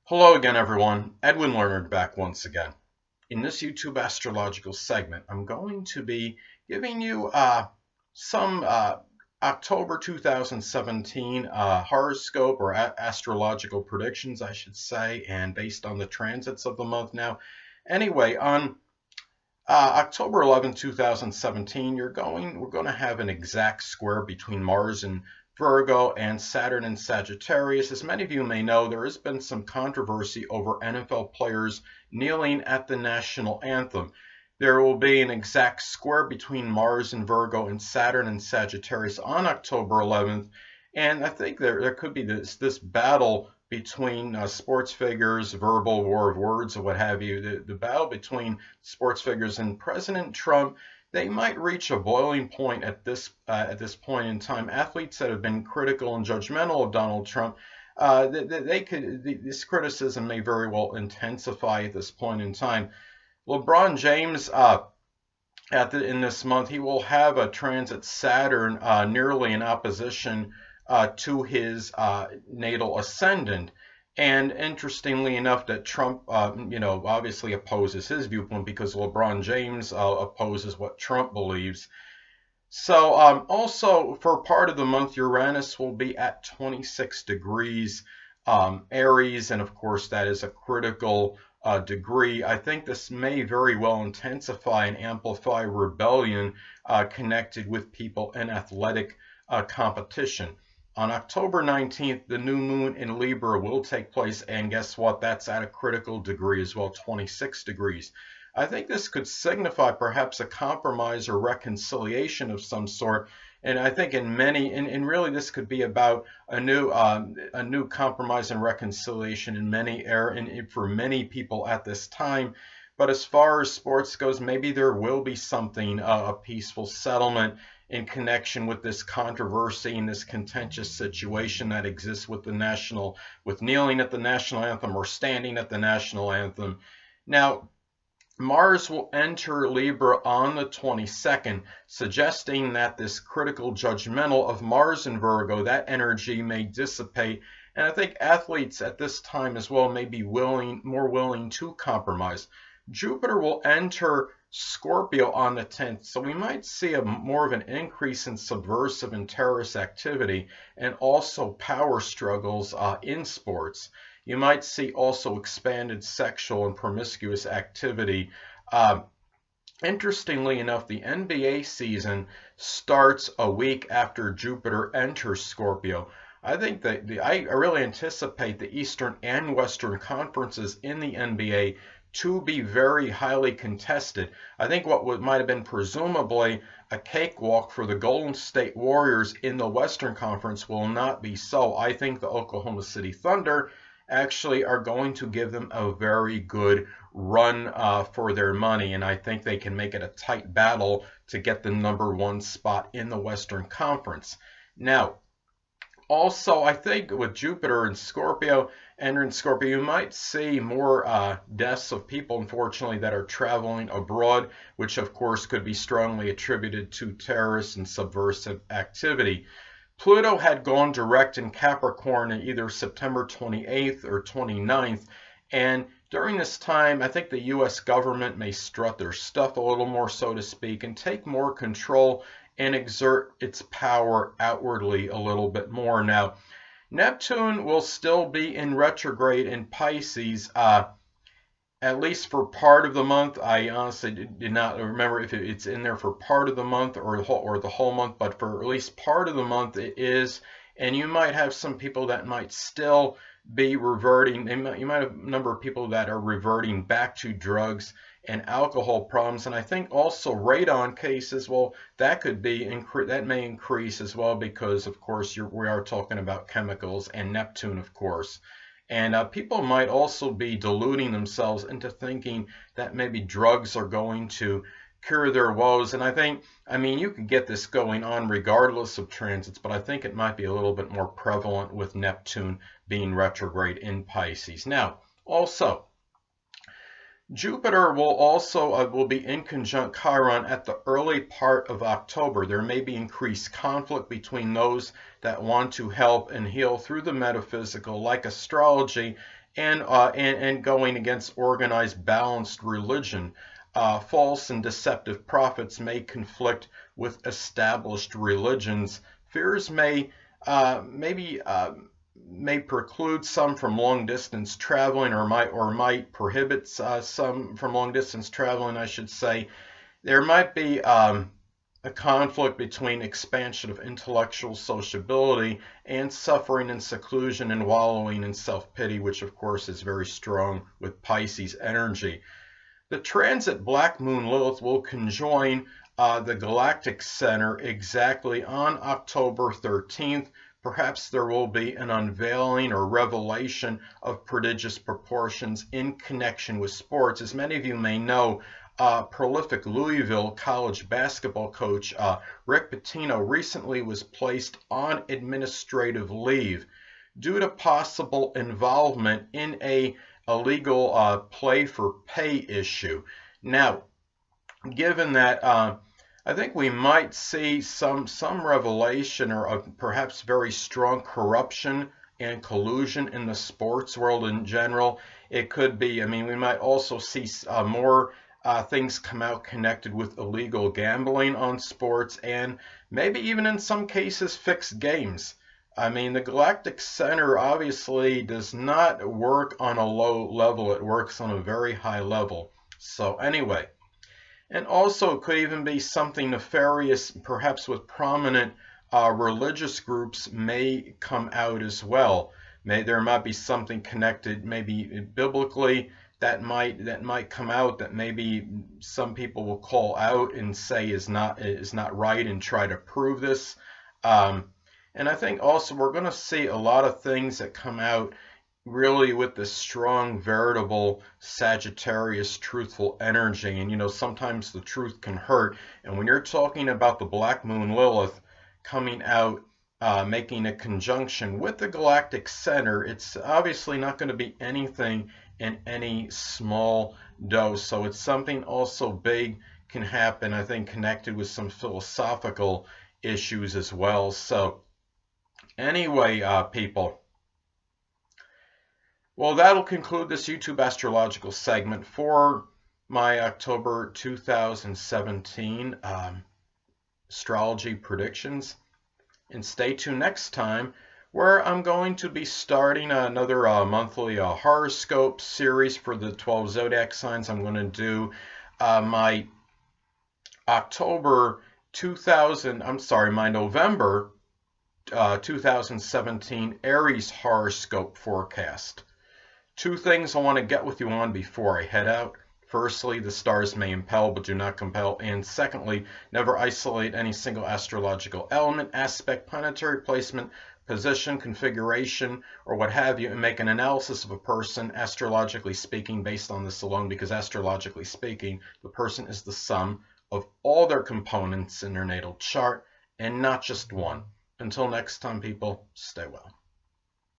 Hello again, everyone. Edwin Learnard back once again. In this YouTube astrological segment, I'm going to be giving you some October 2017 horoscope or astrological predictions, I should say, and based on the transits of the month now. Anyway, on October 11, 2017, we're going to have an exact square between Mars and Virgo and Saturn and Sagittarius. As many of you may know, there has been some controversy over NFL players kneeling at the national anthem. There will be an exact square between Mars and Virgo and Saturn and Sagittarius on October 11th. And I think there could be this battle between sports figures, verbal war of words, or what have you. The battle between sports figures and President Trump, they might reach a boiling point at this point in time. Athletes that have been critical and judgmental of Donald Trump, this criticism may very well intensify at this point in time. LeBron James, in this month, he will have a transit Saturn nearly in opposition to his natal ascendant. And interestingly enough, that Trump, obviously opposes his viewpoint because LeBron James opposes what Trump believes. So also for part of the month, Uranus will be at 26 degrees Aries, and of course that is a critical degree. I think this may very well intensify and amplify rebellion connected with people in athletic competition. On October 19th, the new moon in Libra will take place, and guess what? That's at a critical degree as well, 26 degrees. I think this could signify perhaps a compromise or reconciliation of some sort, and I think really this could be about a new compromise and reconciliation for many people at this time. But as far as sports goes, maybe there will be something, a peaceful settlement in connection with this controversy and this contentious situation that exists with kneeling at the national anthem or standing at the national anthem. Now, Mars will enter Libra on the 22nd, suggesting that this critical judgmental of Mars and Virgo, that energy may dissipate. And I think athletes at this time as well may be more willing to compromise. Jupiter will enter Scorpio on the 10th, so we might see more of an increase in subversive and terrorist activity and also power struggles in sports. You might see also expanded sexual and promiscuous activity. Interestingly enough, the NBA season starts a week after Jupiter enters Scorpio. I think that I really anticipate the Eastern and Western conferences in the NBA to be very highly contested. I think what might have been presumably a cakewalk for the Golden State Warriors in the Western Conference will not be so. I think the Oklahoma City Thunder actually are going to give them a very good run for their money, and I think they can make it a tight battle to get the #1 spot in the Western Conference. Now, also, I think with Jupiter and Scorpio, entering Scorpio, you might see more deaths of people, unfortunately, that are traveling abroad, which of course could be strongly attributed to terrorist and subversive activity. Pluto had gone direct in Capricorn in either September 28th or 29th, and during this time, I think the U.S. government may strut their stuff a little more, so to speak, and take more control and exert its power outwardly a little bit more. Now, Neptune will still be in retrograde in Pisces, at least for part of the month. I honestly did not remember if it's in there for part of the month or the whole month, but for at least part of the month it is. And you might have some people that might still be reverting. You might have a number of people that are reverting back to drugs and alcohol problems, and I think also radon cases. Well, that may increase as well because, of course, we are talking about chemicals and Neptune, of course. And people might also be deluding themselves into thinking that maybe drugs are going to cure their woes. And I mean, you could get this going on regardless of transits, but I think it might be a little bit more prevalent with Neptune being retrograde in Pisces. Now, also, Jupiter will be in conjunct Chiron at the early part of October. There may be increased conflict between those that want to help and heal through the metaphysical, like astrology, and going against organized, balanced religion. False and deceptive prophets may conflict with established religions. Fears may preclude some from long distance traveling, or might prohibit some from long distance traveling, I should say. There might be a conflict between expansion of intellectual sociability and suffering in seclusion and wallowing in self-pity, which of course is very strong with Pisces energy. The transit Black Moon Lilith will conjoin the galactic center exactly on October 13th. Perhaps there will be an unveiling or revelation of prodigious proportions in connection with sports. As many of you may know, prolific Louisville College basketball coach Rick Pitino recently was placed on administrative leave due to possible involvement in a illegal play for pay issue. Now, given that, I think we might see some revelation or perhaps very strong corruption and collusion in the sports world in general. It could be, I mean, we might also see more things come out connected with illegal gambling on sports, and maybe even in some cases fixed games. I mean, the Galactic Center obviously does not work on a low level. It works on a very high level. So anyway, and also it could even be something nefarious, perhaps with prominent religious groups may come out as well. There might be something connected, maybe biblically, that might come out, that maybe some people will call out and say is not right and try to prove this. And I think also we're going to see a lot of things that come out really with this strong, veritable Sagittarius truthful energy. And you know, sometimes the truth can hurt. And when you're talking about the Black Moon Lilith coming out, making a conjunction with the Galactic Center, it's obviously not going to be anything in any small dose. So it's something also big can happen, I think, connected with some philosophical issues as well. So anyway, people, well, that'll conclude this YouTube astrological segment for my October 2017 astrology predictions. And stay tuned next time, where I'm going to be starting another monthly horoscope series for the 12 zodiac signs. I'm going to do my November 2017 Aries horoscope forecast. Two things I want to get with you on before I head out. Firstly, the stars may impel but do not compel. And secondly, never isolate any single astrological element, aspect, planetary placement, position, configuration, or what have you, and make an analysis of a person, astrologically speaking, based on this alone, because astrologically speaking, the person is the sum of all their components in their natal chart, and not just one. Until next time, people, stay well.